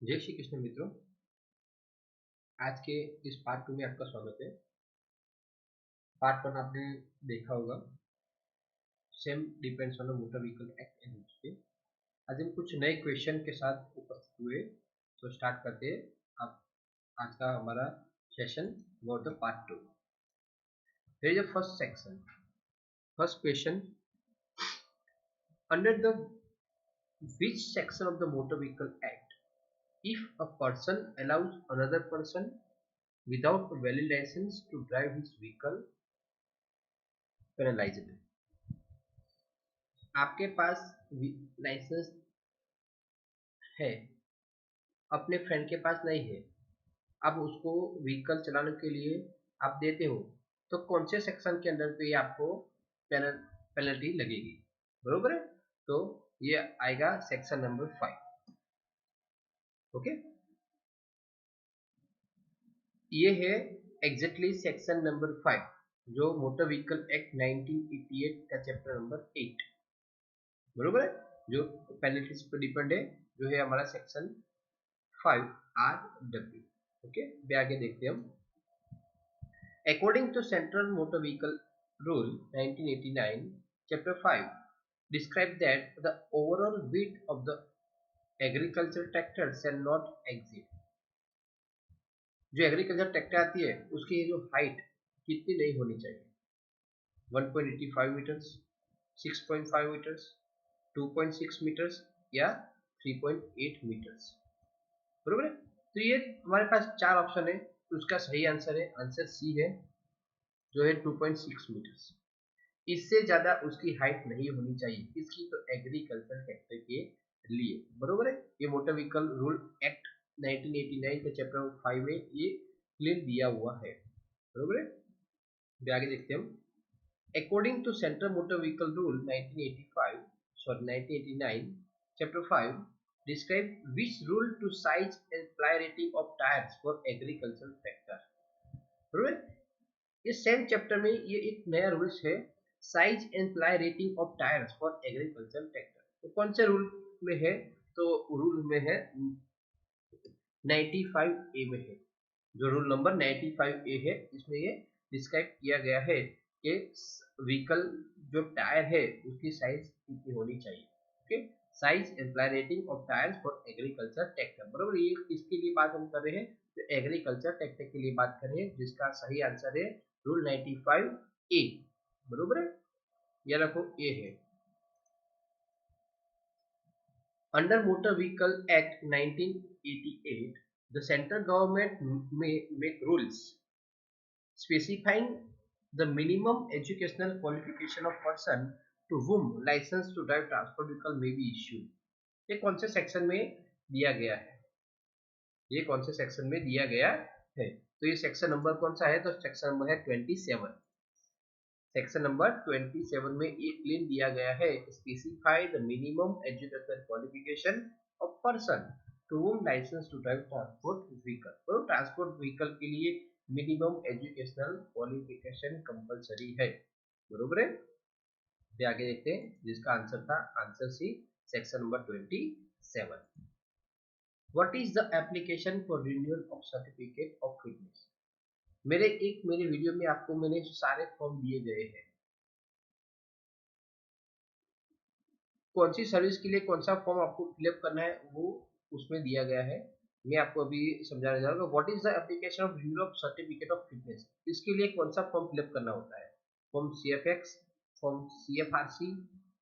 जय श्री कृष्ण मित्रों, आज के इस पार्ट 2 में आपका स्वागत है। पार्ट 1 आपने देखा होगा, same depends on the motor vehicle act and rules पे। आज हम कुछ नए क्वेश्चन के साथ उपस्थित हुए, तो स्टार्ट करते हैं आप आज का हमारा session about the part 2। Here is the first section, first question, under the which section of the motor vehicle act if a person allows another person without a valid license to drive his vehicle penalizable। आपके पास licence है, अपने friend के पास नहीं है, अब उसको vehicle चलाने के लिए आप देते हो, तो कौन से सेक्शन के अंदर पे आपको पेनल्टी लगेगी? बरोबर है, तो ये आएगा सेक्शन नंबर 5। ओके, ये है एग्जैक्टली सेक्शन नंबर 5 जो मोटर व्हीकल एक्ट 1988 का चैप्टर नंबर 8, बरोबर है, जो पेनल्टीज पर डिपेंड है, जो है हमारा सेक्शन 5 RW। ओके, आगे देखते हैं हम। According to Central Motor Vehicle Rule 1989, Chapter 5 describes that the overall weight of the agricultural tractor shall not exceed। जो एग्रीकल्चर ट्रैक्टर आती है उसकी जो हाइट कितनी नहीं होनी चाहिए? 1.85 मीटर्स, 6.5 मीटर्स, 2.6 मीटर्स या 3.8 मीटर्स। बरोबर है, तो ये हमारे पास चार ऑप्शन है, तो उसका सही आंसर है आंसर सी है, जो है 2.6 मीटर्स। इससे ज्यादा उसकी हाइट नहीं होनी चाहिए, इसकी तो एग्रीकल्चर ट्रैक्टर के लिए। बरोबर है, ये मोटर व्हीकल रूल एक्ट 1989 के चैप्टर 5 में ये क्लियर दिया हुआ है। बरोबर है, आगे देखते हैं हम। According to central motor vehicle rule 1989 chapter 5 describe which rule to size and ply rating of tires for agricultural tractor। बरोबर, ये सेम चैप्टर में ये एक नया रूल्स है, size and ply rating of tyres for agriculture tractor. तो कौन से रूल में है? तो रूल में है 95A में है, जो रूल नंबर 95A है, इसमें ये डिस्क्राइब किया गया है कि व्हीकल जो टायर है उसकी साइज कितनी होनी चाहिए। Okay, size and ply rating of tyres for agriculture tractor. बरोबर, ये किसके लिए बात हम कर रहे हैं? तो एग्रीकल्चर ट्रैक्टर के लिए बात कर रहे हैं, जिसका सही आंसर है रूल 95A। बरोबर है, ये रखो ए है। Under motor vehicle act 1988, the central government may make rules specifying the minimum educational qualification of person to whom license to drive transport vehicle may be issued। ये कौन से सेक्शन में दिया गया है? ये कौन से सेक्शन में दिया गया है? तो ये सेक्शन नंबर कौन सा है? तो सेक्शन नंबर है 27। सेक्शन नंबर 27 में ये क्लेम दिया गया है, specify the minimum educational qualification of person to home licence to drive transport vehicle. तो ट्रांसपोर्ट व्हीकल के लिए मिनिमम एजुकेशनल क्वालिफिकेशन कंपलसरी है। बरोबर है, तो आगे देखते हैं, जिसका आंसर था answer C, section number 27। What is the application for renewal of certificate of fitness? मेरे वीडियो में आपको मैंने सारे फॉर्म दिए गए हैं, कौन सी सर्विस के लिए कौन सा फॉर्म आपको फिलअप करना है वो उसमें दिया गया है। मैं आपको अभी समझाने जा रहा हूँ। What is the application of renewal of certificate of fitness, इसके लिए कौन सा फॉर्म फिलअप करना होता है? Form CFX, form CFRC,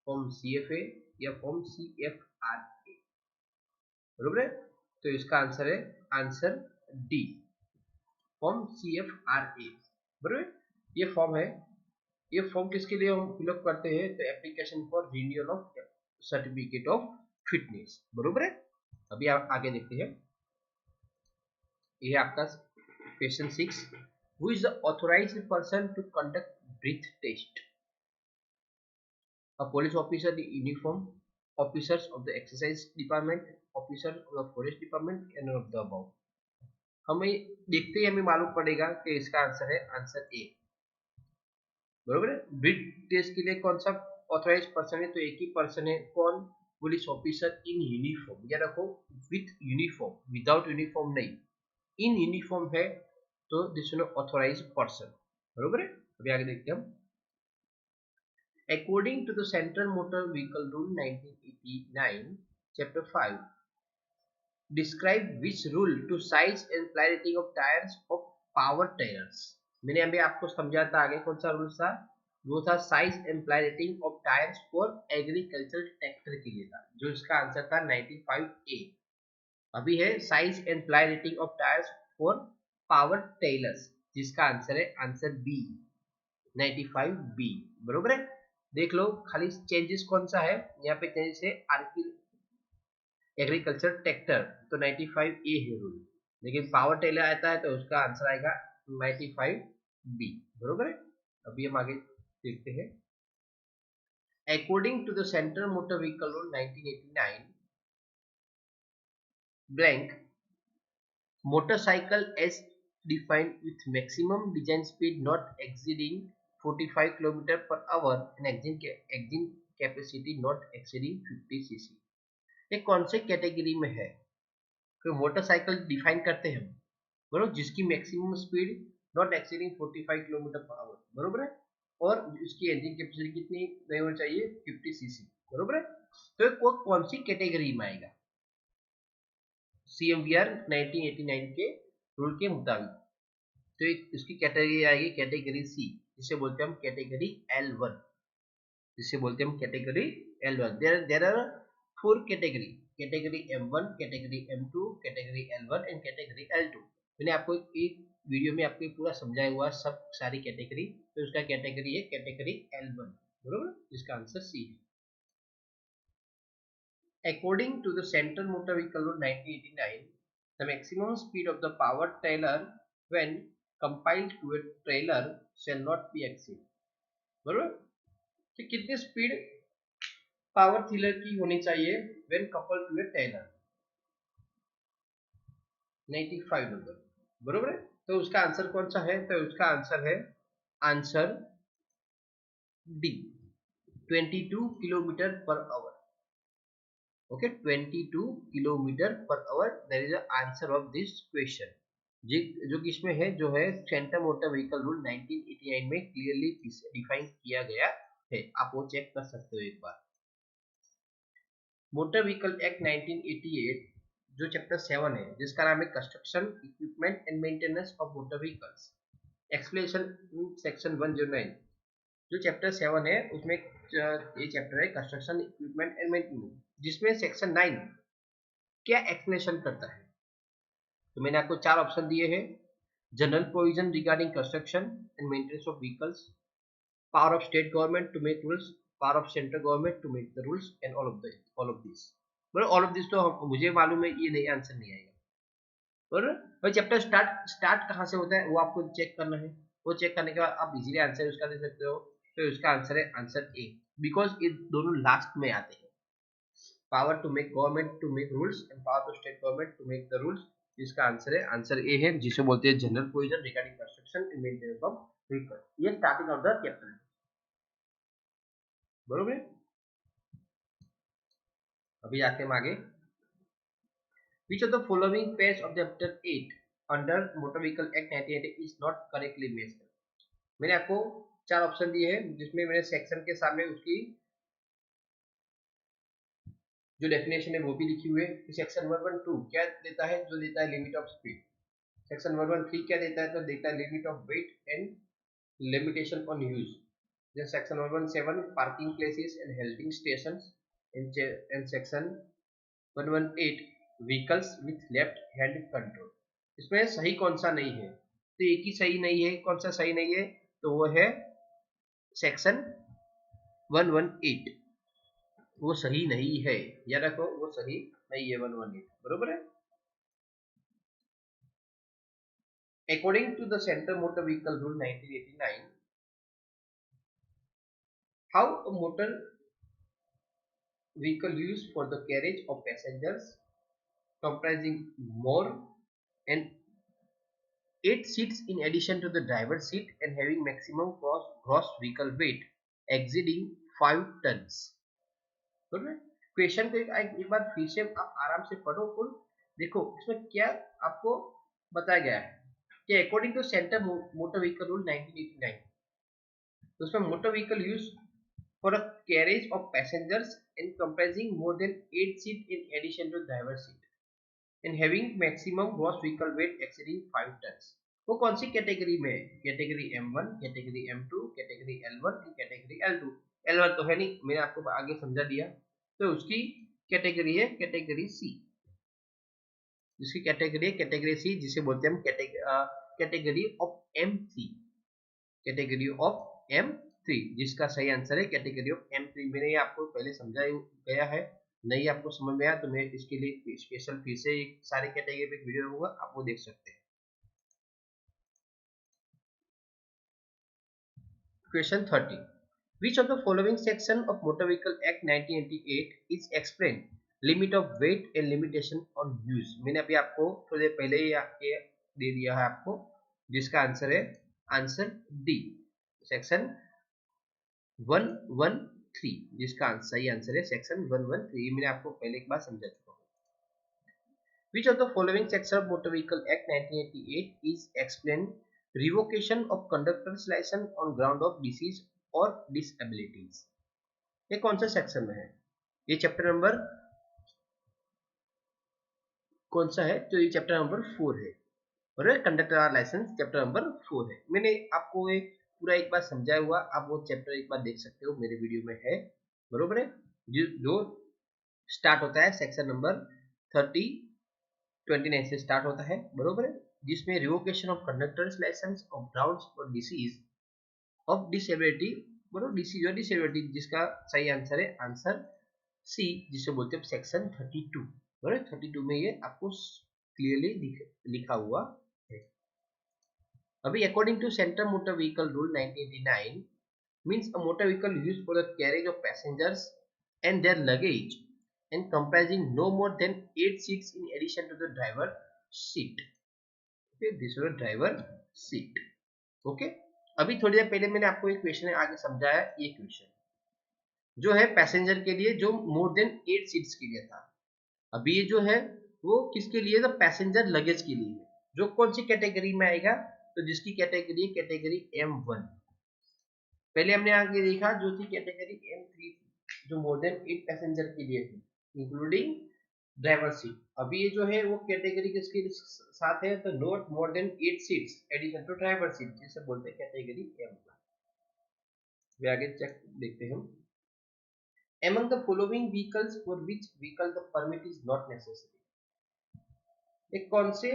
form CFA या फॉर्म CFRA? बरोबर है, तो इसका आंसर है आंसर डी, फॉर्म CFRA। बरोबर, ये फॉर्म है, ये फॉर्म किसके लिए हम फिलअप करते हैं? तो application for renewal of certificate of fitness. बरोबर है, अभी आप आगे देखते हैं। ये आपका question 6, who is the authorised person to conduct breath test? A police officer in uniform, officers of the exercise department, officer of the forest department, and of the above. हमें देखते ही हमें मालूम पड़ेगा कि इसका आंसर है आंसर ए। बरोबर है, ब्रीथ टेस्ट के लिए कौन सा ऑथराइज पर्सन है? तो एक ही पर्सन है, कौन? पुलिस ऑफिसर इन यूनिफॉर्म, या रखो विथ यूनिफॉर्म, विदाउट यूनिफॉर्म नहीं, इन यूनिफॉर्म है तो दिस इज ऑथोराइज पर्सन, बरोबर है। अभी आगे देखते हैं हम। According to the central motor vehicle rule 1989 chapter 5 describe which rule to size and ply rating of tyres of power tillers. मैंने अभी आपको समझा था, आगे कौन सा रूल था, वो था size and ply rating of tyres for agriculture tractor के लिए था, जो इसका आंसर था 95A। अभी है size and ply rating of tyres for power tillers, जिसका आंसर है आंसर बी 95B, बरोबर है। देख लो खाली चेंजेस कौन सा है, यहाँ पे चेंजेस है एग्रीकल्चर ट्रैक्टर, तो 95A है रूल, लेकिन पावर टेलर आता है तो उसका आंसर आएगा 95B, बरोबर है। अभी हम आगे देखते हैं। According to the central motor vehicle rule 1989 blank motorcycle as defined with maximum design speed not exceeding 45 km per hour and engine capacity not exceeding 50 cc। ये कौन से कैटेगरी में है, कोई मोटरसाइकिल डिफाइन करते हैं हम, बरोबर, जिसकी maximum speed not exceeding 45 kilometre per hour, बरोबर है, और इसकी इंजन कैपेसिटी कितनी नहीं होनी चाहिए, 50 सीसी, बरोबर है। तो वो कौन सी कैटेगरी में आएगा, CMVR 1989 के रूल के मुताबिक, तो इसकी कैटेगरी आएगी कैटेगरी सी, जिसे बोलते हैं हम कैटेगरी L1, जिसे बोलते हैं हम category L1। There are 4 category, category M1, category M2, category L1 and category L2। मैंने आपको एक वीडियो में आपको पूरा समझाया हुआ सब सारी कैटेगरी, तो उसका कैटेगरी है कैटेगरी L1, बरोबर, जिसका आंसर सी है। According to the Central Motor Vehicle Rule 1989, the maximum speed of the power trailer when compiled to a trailer shall not be exceed, बरोबर, तो कितनी स्पीड पावर टिलर की होनी चाहिए when coupled to a trailer, 95 number, बरोबर है। तो उसका आंसर कौन सा है, तो उसका आंसर है answer D 22 kilometre per hour, okay 22 kilometre per hour, that is the answer of this question, जो किसमें है, जो है सेंट्रल मोटर व्हीकल रूल 1989 में क्लियरली डिफाइन किया गया है, आप वो चेक कर सकते हो एक बार। मोटर व्हीकल एक्ट 1988 जो चैप्टर 7 है, जिसका नाम है construction equipment and maintenance of motor vehicles, explanation section 109, जो चैप्टर 7 है उसमें ये चैप्टर है कंस्ट्रक्शन इक्विपमेंट एंड मेंटेनेंस, जिसमें सेक्शन 9 क्या एक्सप्लेनेशन करता है। तो मैंने आपको 4 ऑप्शन दिए हैं, general provision regarding construction and maintenance of vehicles, power of state government to make rules, power of central government to make the rules and all of this, मतलब ऑल ऑफ दिस तो मुझे मालूम है ये नहीं, answer नहीं आएगा, और चैप्टर स्टार्ट कहाँ से होता है वो आपको चेक करना है, वो चेक करने के बाद आप इजीली आंसर उसका दे सकते हो। तो इसका आंसर है आंसर ए, बिकॉज ये दोनों लास्ट में आते हैं, power to make government to make rules and power to state government to make the rules, इसका आंसर है आंसर ए है, जिसे बोलते हैं general provision regarding construction and maintenance of vehicle, ये स्टार्टिंग ऑफ द चैप्टर है, बरोबर। अभी आते हैं आगे, which of the following page of the chapter 8 under motor vehicle act 1980 is not correctly matched। मैंने आपको 4 ऑप्शन दिए हैं, जिसमें मैंने सेक्शन के सामने उसकी जो डेफिनेशन है वो भी लिखी हुई है। सेक्शन 112 क्या देता है, जो देता है लिमिट ऑफ स्पीड, सेक्शन 113 क्या देता है, तो देता है limit of weight and limitation on use, then section 117 parking places and halting stations, and section 118 vehicles with left hand control। इसमें सही कौन सा नहीं है, तो एक ही सही नहीं है, कौन सा सही नहीं है, तो वो है सेक्शन 118, वो सही नहीं है, याद रखो वो सही नहीं है 118, बरोबर है। According to the Central Motor Vehicle Rule 1989, how a motor vehicle used for the carriage of passengers comprising more and 8 seats in addition to the driver's seat and having maximum gross vehicle weight exceeding 5 tons, बरोबर, question को एक बार फिर से आप आराम से पढ़ो और देखो इसमें क्या आपको बताया गया है कि according to centre motor vehicle rule 1989, तो उसमें motor vehicle use for a carriage of passengers in comprising more than 8 seat in addition to driver seat and having maximum gross vehicle weight exceeding 5 tons. वो कौन सी category में है? Category M1, category M2, category L1 and category L2। L1 तो है नहीं, मैंने आपको आगे समझा दिया। तो उसकी कैटेगरी है कैटेगरी सी, जिसकी कैटेगरी है कैटेगरी सी, जिसे बोलते हैं हम category of M3, category of M3, जिसका सही आंसर है कैटेगरी ऑफ M3। मैंने ये आपको पहले समझाया गया है, नहीं आपको समझ में आया तो मैं इसके लिए स्पेशल फिर से एक सारे कैटेगरी पे वीडियो होगा, आप वो देख सकते हैं। Question 30, which of the following section of Motor Vehicle Act 1988 is explained limit of weight and limitation on use। मैंने अभी आपको थोड़ी देर पहले ही ये दे दिया है आपको, जिसका आंसर है आंसर डी, सेक्शन 113, जिसका सही आंसर है सेक्शन 113। ये मैंने आपको पहले एक बार समझा चुका हूँ। Which of the following section of Motor Vehicle Act 1988 is explained revocation of conductor's license on ground of disease और disabilities। ये कौन सा सेक्शन में है? ये चैप्टर नंबर कौन सा है? तो ये चैप्टर नंबर 4 है, और कंडक्टर लाइसेंस चैप्टर नंबर 4 है। मैंने आपको ये पूरा एक बार समझाया हुआ, आप वो चैप्टर एक बार देख सकते हो, मेरे वीडियो में है, बरोबर है। जो स्टार्ट होता है सेक्शन नंबर 29 से स्टार्ट होता है, बरोबर है, जिसमें revocation of conductors licence of grounds for disease of disability, बरोबर, डिसीज और डिसेबिलिटी, जिसका सही आंसर है आंसर सी, जिसे बोलते हैं सेक्शन 32, बरोबर। 32 में ये आपको क्लियरली लिखा हुआ है। अभी according to central motor vehicle rule 1989 means a motor vehicle used for the carriage of passengers and their luggage and comprising no more than 8 seats in addition to the driver seat। okay, this is the driver seat। okay, अभी थोड़ी देर पहले मैंने आपको एक question आगे समझाया, ये question जो है पैसेंजर के लिए, जो मोर देन 8 सीट्स के लिए था। अभी ये जो है वो किसके लिए? तो पैसेंजर लगेज के लिए, जो कौन सी कैटेगरी में आएगा? तो जिसकी कैटेगरी कैटेगरी M1। पहले हमने आगे देखा जो थी कैटेगरी M3 थी, जो मोर देन 8 पैसेंजर के लिए थी इंक्लूडिंग ड्राइवर सीट। अभी ये जो है वो कैटेगरी किसके साथ है? तो not more than 8 seats addition to driver seat, जिसे बोलते हैं कैटेगरी M1। वे आगे चेक देखते हैं हम। Among the following vehicles for which vehicle the permit is not necessary। एक कौन से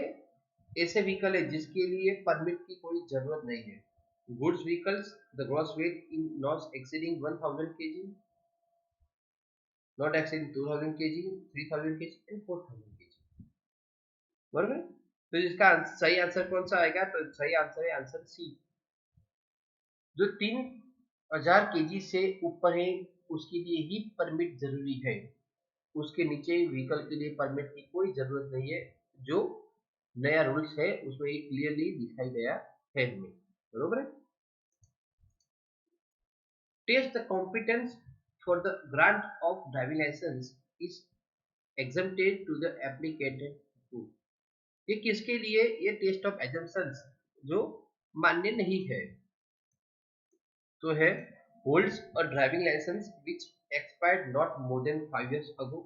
ऐसे व्हीकल है जिसके लिए परमिट की कोई जरूरत नहीं है? Goods vehicles, the gross weight in not exceeding 1000 kg, not exceeding 2000 kg, 3000 kg and 4000 kg, बराबर। तो इसका सही आंसर कौन सा आएगा? तो सही आंसर है आंसर सी, जो 3000 kg से ऊपर है उसके लिए ही परमिट जरूरी है, उसके नीचे व्हीकल के लिए परमिट की कोई जरूरत नहीं है। जो नया रूल्स है उसमें ये क्लियरली दिखाई गया है हमें, बरोबर है। Test the competence for the grant of driving licence is exempted to the applicated to. ये किसके लिए? ये टेस्ट ऑफ एजम्पशंस जो मान्य नहीं है, तो है holds a driving license which expired not more than 5 years ago,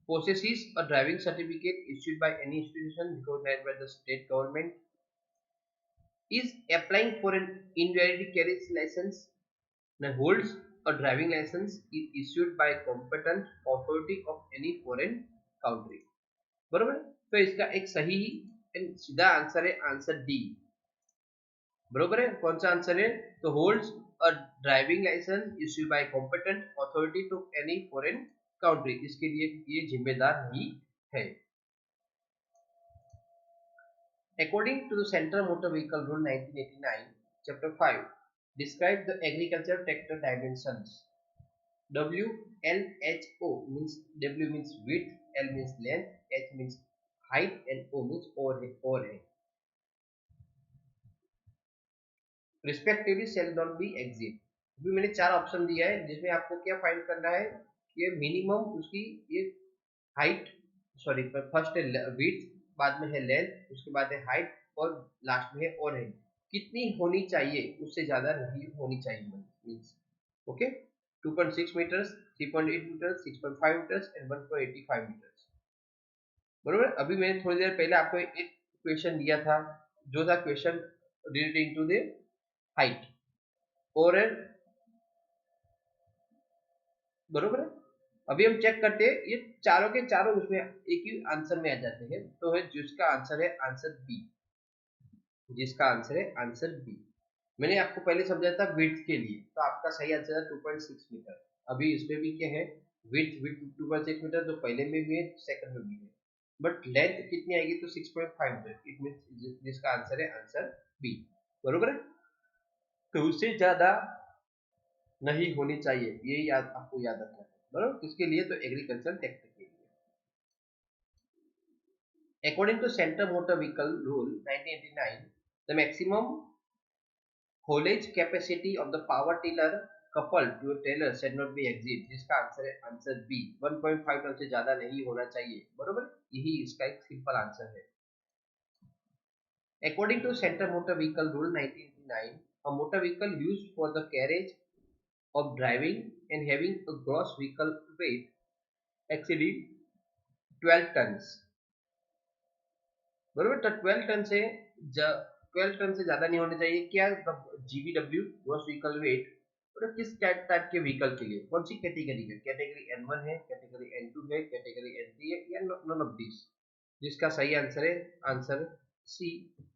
possesses a driving certificate issued by any institution recognized by the state government, is applying for an invalid carriage license, and holds a driving license is issued by competent authority of any foreign country, बरोबर। तो इसका एक सही सीधा answer है answer D, बरोबर है। कौन सा आंसर है? तो holds a driving licence issued by competent authority to any foreign country, इसके लिए ये जिम्मेदार नहीं है। According to the central motor vehicle rule 1989 chapter 5 describe the agriculture tractor dimensions. WLHO means W means width, L means length, H means height and O means overhead respectively shall not be exit. अभी मैंने 4 option दिया है जिसमें आपको क्या find करना है ये मिनिमम उसकी ये हाइट, सॉरी फर्स्ट है विड्थ, बाद में है लेंथ, उसके बाद है हाइट और लास्ट में है ओरेंज। कितनी होनी चाहिए, उससे ज्यादा नहीं होनी चाहिए means. Okay, 2.6 metres, 3.8 metres, 6.5 metres and 1.85 metres. बरोबर। अभी मैंने थोड़ी देर पहले आपको एक क्वेश्चन दिया था, जो था question relating to the height और, बरोबर है। अभी हम चेक करते हैं, ये चारों के चारों उसमें एक ही आंसर में आ जाते हैं, तो है जिसका आंसर है आंसर बी, जिसका आंसर है आंसर बी। मैंने आपको पहले समझाया था विड्थ के लिए, तो आपका सही आंसर है 2.6 मीटर। अभी इसमें भी क्या है, विड्थ विड्थ 2.6 मीटर, तो पहले में भी है सेकंड में भी है, बट लेंथ कितनी आएगी तो 6.5 मीटर। इट मींस जिसका आंसर है आंसर बी, बरोबर है। तो उससे ज्यादा नहीं होनी चाहिए, ये याद आपको याद रखना है, बरोबर। किसके लिए, तो एग्रीकल्चर ट्रैक्टर के लिए। According to Center Motor Vehicle Rule 1989, the maximum haulage capacity of the power tiller coupled to a trailer should not be exceed, जिसका आंसर है आंसर बी, 1.5 टन से ज्यादा नहीं होना चाहिए, बरोबर। यही इसका एक सिंपल आंसर है। According to Center Motor Vehicle Rule 1989, a motor vehicle used for the carriage of driving and having a gross vehicle weight exceeding 12 tons, बरोबर। तो 12 टन से 12 टन से ज्यादा नहीं होने चाहिए। क्या, जीबीडब्ल्यू ग्रॉस व्हीकल वेट, और किस टाइप के व्हीकल के लिए, कौन सी कैटेगरी है, कैटेगरी N1 है, कैटेगरी N2 है, कैटेगरी N3 है, या नॉन ऑफ दिस। जिसका सही आंसर है आंसर सी,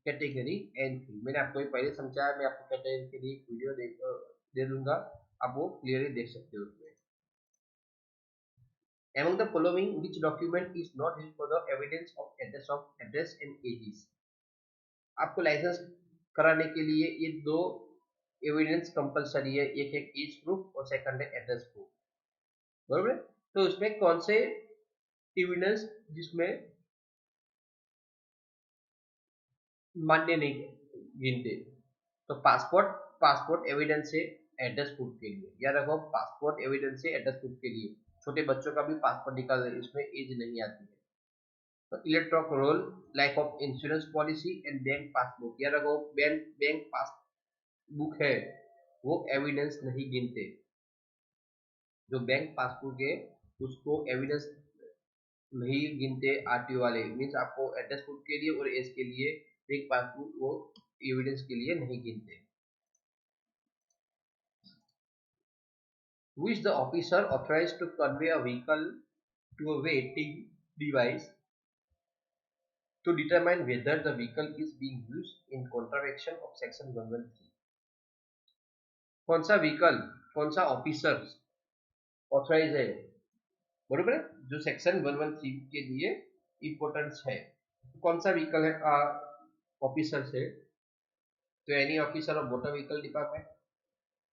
कैटेगरी N3। मैंने आपको ये पहले समझाया, मैं आपको कैटेगरी के लिए एक वीडियो दे दूंगा, आप वो क्लियरली देख सकते हो उसमें। Among the following, which document is not used for the evidence of address and ages? आपको लाइसेंस कराने के लिए ये दो एविडेंस कंपलसरी है, एक है एज प्रूफ और सेकंड है एड्रेस प्रूफ, बरोबर। तो उसमें कौन से एविडेंस जिसमें मान्य नहीं गिनते, तो पासपोर्ट, पासपोर्ट एविडेंस है एड्रेस प्रूफ के लिए, या रखो पासपोर्ट एविडेंस है एड्रेस प्रूफ के लिए। छोटे बच्चों का भी पासपोर्ट निकाल, इसमें एज नहीं आती है। तो electronic roll, life of insurance policy and bank passbook, या रखो बैंक पासबुक है, वो एविडेंस नहीं गिनते। जो बैंक पासबुक है उसको एविडेंस नहीं गिनते आरटीओ वाले, मीन्स आपको एड्रेस प्रूफ के लिए और एज के लिए बैंक पासबुक वो एविडेंस के लिए नहीं गिनते। Who is the officer authorized to convey a vehicle to a waiting device to determine whether the vehicle is being used in contravention of section 113? कौन सा व्हीकल, कौन सा ऑफिसर ऑथराइज है, बरोबर है, जो सेक्शन 113 के लिए इंपॉर्टेंस है। कौन सा व्हीकल है ऑफिसर से, तो any officer of motor vehicle department,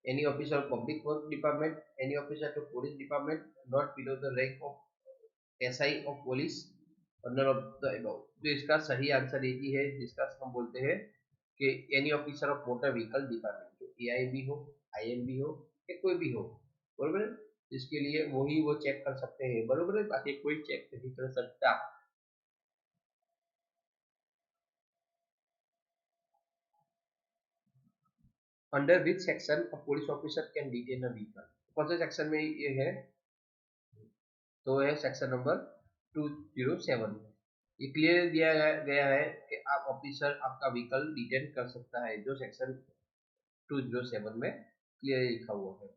any officer of public work department, any officer of police department not below the rank of SI of police, और नन ऑफ द अबव। तो इसका सही answer एक ही है, जिसका हम बोलते हैं कि any officer of motor vehicle department, जो एआई भी हो, आईएम भी हो, या कोई भी हो, बरोबर है। इसके लिए वही वो चेक कर सकते हैं, बरोबर है, बाकी कोई चेक नहीं कर सकता। Under which section a police officer can detain a vehicle, कौन से सेक्शन में ये है, तो है सेक्शन नंबर 207 में। ये क्लियर दिया गया है कि आप ऑफिसर आपका व्हीकल डिटेन कर सकता है, जो सेक्शन 207 में क्लियर लिखा हुआ है।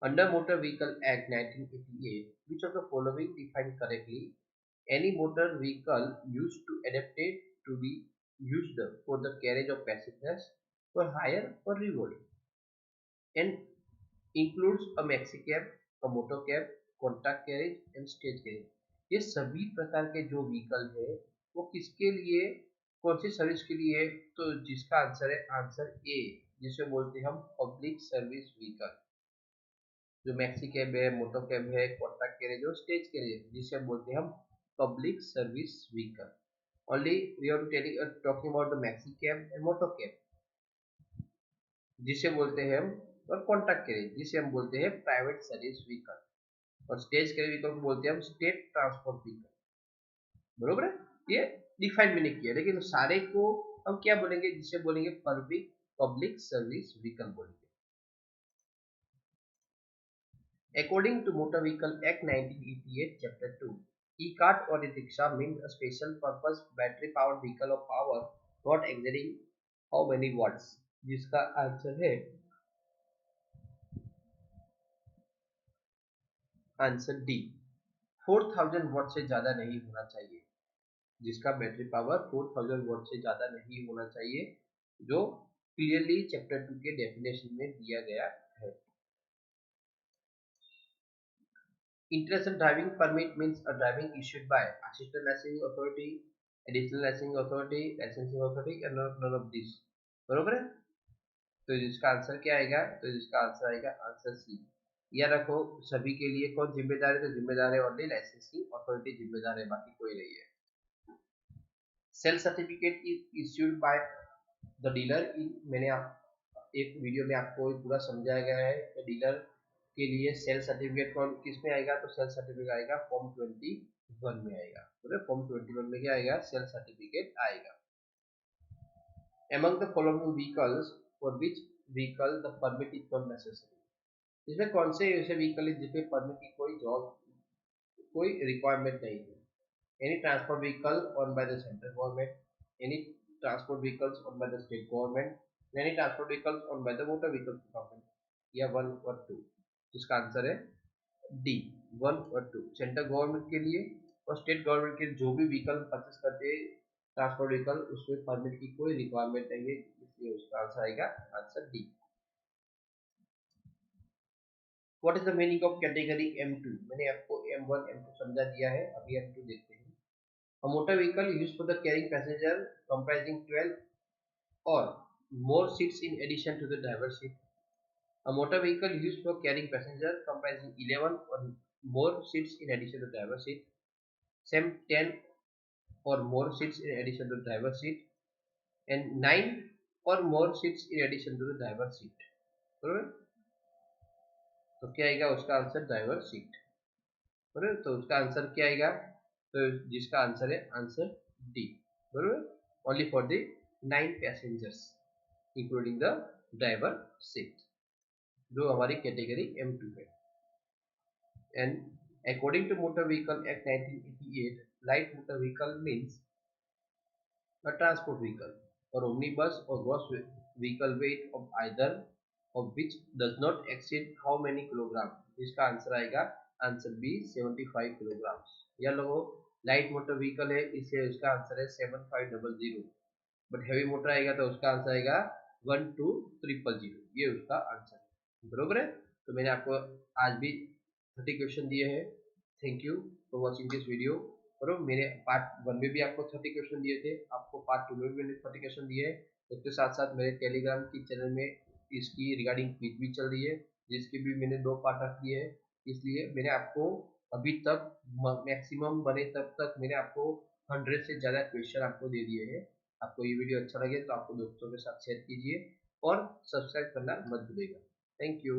Under Motor Vehicle Act 1988, which of the following defined correctly any motor vehicle used to adapted to be used for the carriage of passengers for hire or reward, and includes a maxi cab, a motor cab, contract carriage and stage carriage. ये सभी प्रकार के जो vehicle है वो किसके लिए, कौन सी सर्विस के लिए है, तो जिसका आंसर है आंसर ए, जिसे बोलते हैं हम पब्लिक सर्विस व्हीकल। जो मैक्सी कैब है, मोटो कैब है, कॉन्ट्रैक्ट कैरेज और स्टेज कैरेज, जिसे बोलते हैं हम public service vehicle. Only we are talking about the maxi cab and motor cab, जिसे बोलते हैं हम और कॉन्ट्रैक्ट कैरियर जिसे हम बोलते हैं प्राइवेट सर्विस व्हीकल, और स्टेज कैरियर व्हीकल को बोलते हैं हम स्टेट ट्रांसपोर्ट व्हीकल। बरोबर है, ये डिफाइन मैंने किया, लेकिन सारे को हम क्या बोलेंगे, जिसे बोलेंगे पब्लिक सर्विस व्हीकल बोलेंगे। According to Motor Vehicle Act 1988, Chapter 2, e-cart or e-rickshaw means a special purpose battery powered vehicle of power not exceeding how many watts, जिसका आंसर है आंसर डी, 4000 वाट से ज्यादा नहीं होना चाहिए, जिसका बैटरी पावर 4000 वाट से ज्यादा नहीं होना चाहिए, जो क्लियरली चैप्टर 2 के डेफिनेशन में दिया गया है। International driving permit means a driving issued by assistant licensing authority, additional licensing authority and none of this। बरोबर है, तो जिसका आंसर क्या आएगा, तो जिसका आंसर आएगा आंसर सी। या रखो सभी के लिए कौन जिम्मेदार है, तो जिम्मेदार है ओनली लाइसेंसिंग अथॉरिटी जिम्मेदार है, बाकी कोई नहीं है। Sale certificate is issued by the dealer in, मैंने आप एक वीडियो में आपको पूरा समझाया गया है डीलर के लिए सेल सर्टिफिकेट कौन किस में आएगा, तो सेल सर्टिफिकेट आएगा फॉर्म 21 में आएगा, तो फॉर्म 21 में क्या आएगा, सेल सर्टिफिकेट आएगा। Among the following vehicles for which vehicle the permit is not necessary, इसमें कौन से ऐसे व्हीकल है जिसमें परमिट की कोई रिक्वायरमेंट नहीं है। Any transport vehicle owned by the central government, any transport vehicles owned by the state government, any transport vehicles owned by the motor vehicles department, या 1 और 2, जिसका आंसर है डी 1 और 2। सेंट्रल गवर्नमेंट के लिए और स्टेट गवर्नमेंट के जो भी व्हीकल परचेस करते हैं ट्रांसपोर्ट व्हीकल, उसमें परमिट की कोई रिक्वायरमेंट नहीं है, इसलिए उसका आंसर आएगा answer D. What is the meaning of category M2, मैंने आपको M1 M2 समझा दिया है, अभी M2 देखते हैं। A motor vehicle used for the carrying passenger comprising 12 or more seats in addition to the driver's seat. A motor vehicle used for carrying passenger comprising 11 or more seats in addition to the driver's seat. Same 10 or more seats in addition to the driver's seat, and 9 or more seats in addition to the driver's seat। बरोबर, तो क्या आएगा उसका answer driver seat. बरोबर, तो उसका answer क्या आएगा, तो जिसका आंसर है आंसर डी। बरोबर, only for the 9 passengers including the driver seat, जो हमारी कैटेगरी M2 है। And according to motor vehicle act 1988, light motor vehicle means a transport vehicle or omnibus or gross vehicle weight of either of which does not exceed how many kilogram, इसका answer आएगा answer B 75 kilogram. या लोगों light motor vehicle है इसलिए उसका answer है 7500, but heavy motor आएगा तो उसका आंसर आएगा 12000, ये उसका आंसर है। बरोबर है, तो मैंने आपको आज भी 30 क्वेश्चन दिए हैं। Thank you for watching this video. और मेरे पार्ट 1 में भी आपको 30 क्वेश्चन दिए थे, आपको पार्ट 2 में भी मैंने 30 क्वेश्चन दिए हैं। उसके साथ साथ मेरे टेलीग्राम की चैनल में इसकी रिगार्डिंग क्विज भी चल रही है, जिसके भी मैंने 2 पार्ट रख दिए हैं। इसलिए मैंने आपको अभी तक मैक्सिमम बने तब तक मैंने आपको 100 से ज़्यादा क्वेश्चन आपको दे दिए हैं। आपको ये वीडियो अच्छा लगे तो आपको दोस्तों के साथ शेयर कीजिए और सब्सक्राइब करना मत भूलिएगा। Thank you.